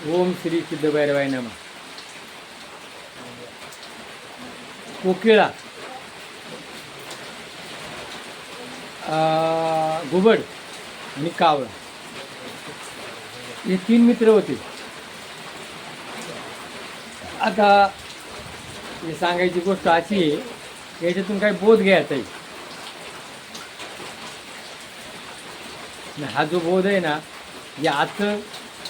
ओम श्री सिद्धभैरवाय नमः. कोकिळा, घुबड आणि कावळा हे 3 मित्र होते. आता हे सांगायची गोष्ट अशी आहे, याच्यातून काही बोध घ्यायचा आहे. हा जो बोध आहे ना, या आजचं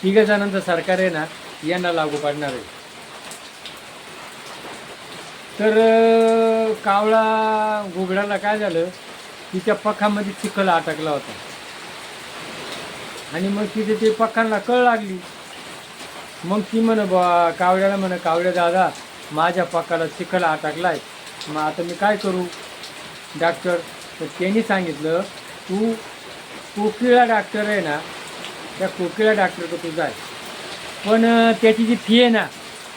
3 जणांचं सरकार आहे ना, यांना लागू पडणार आहे. तर कावळा घुबडाला काय झालं, तिच्या पखामध्ये चिखल अटकला होता आणि मग तिथे ते पखांना कळ लागली. मग ती बा कावळ्याला कावळ्या दादा, माझ्या पखाला चिखल अटकलाय, मग आता मी काय करू डॉक्टर. तर त्यांनी सांगितलं, तू कोकिळा डॉक्टर आहे ना, त्या कोकिळा डॉक्टरकडे तू जाय, पण त्याची जी फी आहे ना,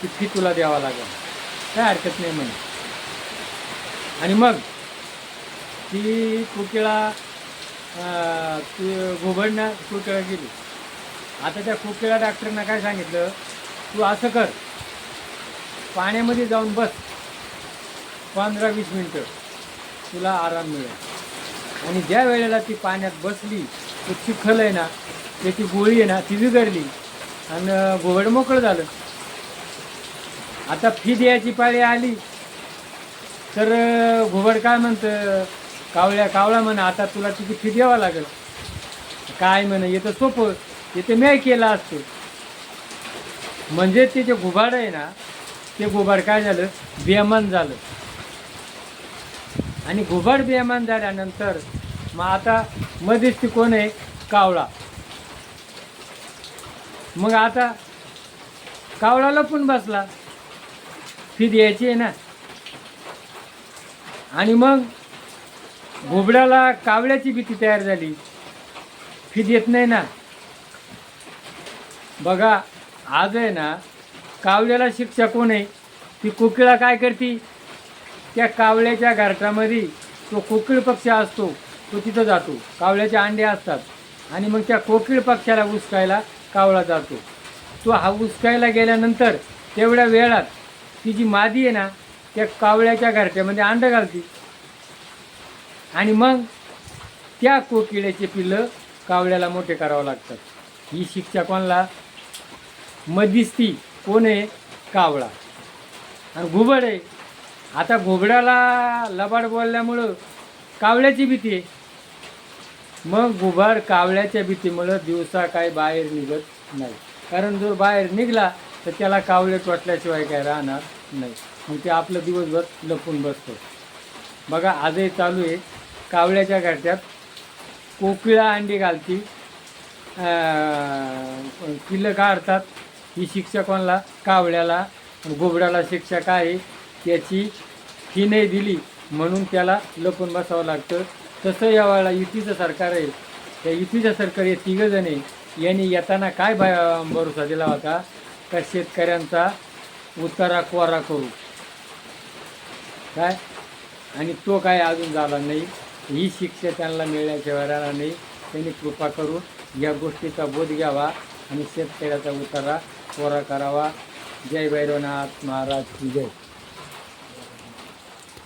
ती फी तुला द्यावा लागेल, काय हरकत नाही म्हणे. आणि मग ती कोकिळा घुबडना कोकिळा गेली. आता त्या कोकिळा डॉक्टरना काय सांगितलं, तू असं कर, पाण्यामध्ये जाऊन बस 15-20 मिनटं, तुला आराम मिळेल. आणि ज्या वेळेला ती पाण्यात बसली, तो चिखल आहे ना, त्याची गोळी आहे ना, ती विघडली आणि घुबड मोकळं झालं. आता फी द्यायची पाळी आली, तर घुबड काय म्हणतं, कावळा म्हणा, आता तुला तिची फी द्यावा लागेल. काय येतं सोपं, येतं म्याय केलं असतं. म्हणजे ते जे घुबड आहे ना, ते घुबड काय झालं, बेमान झालं. आणि घुबड बेमान झाल्यानंतर मग आता मध्येच ती कोण आहे, कावळा. मग आता कावळा लपून बसला, फी द्यायची आहे ना. आणि मग घुबडाला कावळ्याची भीती तयार झाली, फी देत नाही ना. बघा, आज आहे ना, कावळ्याला शिक्षा कोण आहे, ती कोकिळा काय करते, त्या कावळ्याच्या घरट्यामध्ये तो कोकिळ पक्षी असतो, तो तिथं जातो, कावळ्याचे अंडे असतात, आणि मग त्या कोकिळ पक्षाला उचकायला कावळा जातो. तो हा उचकायला गेल्यानंतर तेवढ्या वेळात ती जी मादी आहे ना, त्या कावळ्याच्या घरट्यामध्ये अंडं घालते, आणि मग त्या कोकिळ्याचे पिल्लं कावळ्याला मोठे करावं लागतात. ही शिक्षा कोणाला, मध्यस्थी कोण आहे, कावळा. आणि घुबड आहे. आता घुबडाला लबाड बोलल्यामुळं कावळ्याची भीती आहे. मग घुबड कावळ्याच्या भीतीमुळं दिवसा काय बाहेर निघत नाही, कारण जर बाहेर निघला तर त्याला कावळे टोचल्याशिवाय काय राहणार नाही. मग ते आपलं दिवसभर लपून बसतो. बघा, आजही चालू आहे, कावळ्याच्या घरट्यात कोकिळा अंडी घालती, पिल्लं काढतात. ही शिक्षा कोणाला, कावळ्याला. घुबडाला शिक्षा काय आहे, त्याची फी नाही दिली म्हणून त्याला लपून बसावं लागतं. तसं यावेळेला युतीचं सरकार आहे, त्या युतीचं सरकार हे 3 जण आहे, यांनी येताना काय भरोसा दिला होता, का शेतकऱ्यांचा उतारा कोरा करू काय, आणि तो काय अजून झाला नाही. ही शिक्षा त्यांना मिळण्याशिवाय राहणार नाही. त्यांनी कृपा करून या गोष्टीचा बोध घ्यावा आणि शेतकऱ्याचा उतारा कोरा करावा. जय भैरवनाथ महाराज की जय.